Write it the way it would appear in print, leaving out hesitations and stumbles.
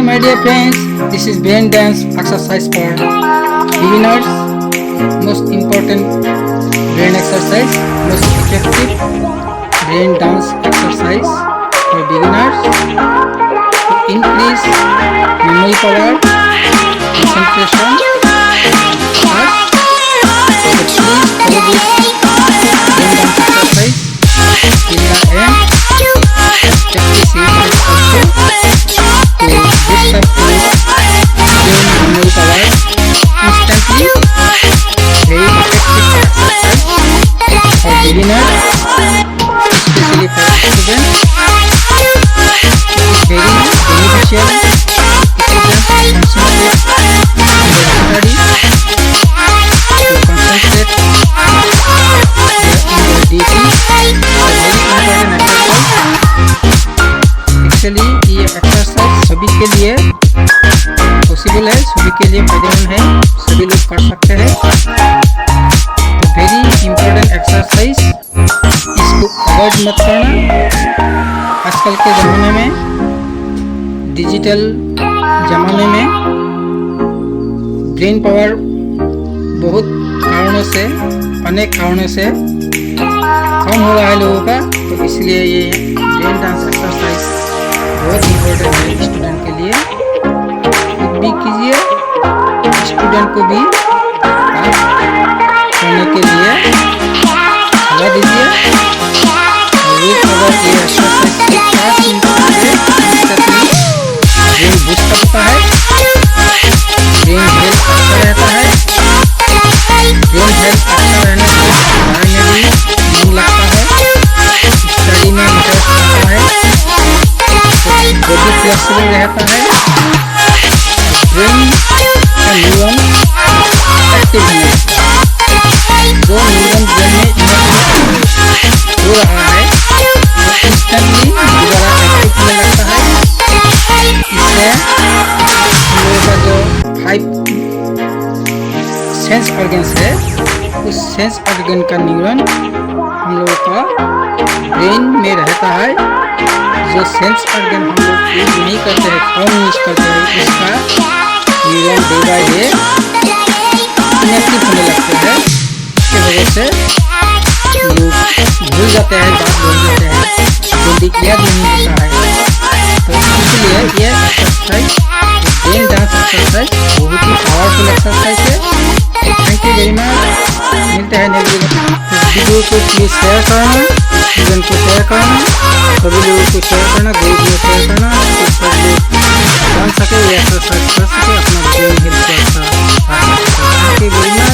my dear friends, this is brain dance exercise for beginners. Most important brain exercise, most effective brain dance exercise for beginners to increase memory power, concentration. First, so please follow this brain dance exercise till the end. Practice it also to boost up your brain memory power instantly. Very effective exercise for beginners, especially for students. It's very beneficial if students concentrate on their study, to concentrate on their duty. It's a very important exercise. Actually ये exercise सभी के लिए possible है, सभी के लिए फायदेमंद है, सभी लोग कर सकते हैं। तो वेरी इम्पोर्टेंट एक्सरसाइज, इसको अवॉइड मत करना। आजकल के ज़माने में, डिजिटल ज़माने में ब्रेन पावर बहुत कारणों से, अनेक कारणों से कम हो रहा है लोगों का। तो इसलिए ये ब्रेन डांस एक्सरसाइज बहुत इम्पोर्टेंट है स्टूडेंट के लिए। खुद भी कीजिए, स्टूडेंट को भी करने के लिए सलाह दीजिए। रोज अगर ये एक्सरसाइज 5 मिनट ब्रेन बूस्ट करता है, ब्रेन हेल्थ अच्छा रहता है। ब्रेन हेल्थ अच्छा रहने से पढ़ाई में भी मन लगता है, स्टडी में इंटरेस्ट आता है, बॉडी फ्लेक्सिबल रहता है, ब्रेन का न्यूरॉन एक्टिव होने लगता है। जो न्यूरॉन ब्रेन में इनएक्टिव हो रहा है वो इंस्टेंटली दोबारा एक्टिव होने लगता है। इससे हम लोगों का जो 5 सेंस ऑर्गन्स है, उस सेंस ऑर्गन का न्यूरॉन हम लोगों का ब्रेन में रहता है। जो सेंस ऑर्गन हम लोग यूज नहीं करते हैं, कम यूज करते हैं, उसका neuron day by day inactive होने लगते हैं। इसकी वजह से लोग भूल जाते हैं, बात भूल जाते हैं, जल्दी याद नहीं होता है। तो इसलिए ये एक्सरसाइज, ब्रेन डांस एक्सरसाइज बहुत ही पावरफुल एक्सरसाइज है। Thank you very much. मिलते हैं नेक्स्ट वीडियो को। प्लीज शेयर करना, स्टूडेंट को शेयर करना, सभी लोगों को शेयर करना, ग्रुप में शेयर करना, तो सब लोग जान सके, ये एक्सरसाइज कर सके, अपना ब्रेन हेल्थ को अच्छा रख सके। Thank you very much.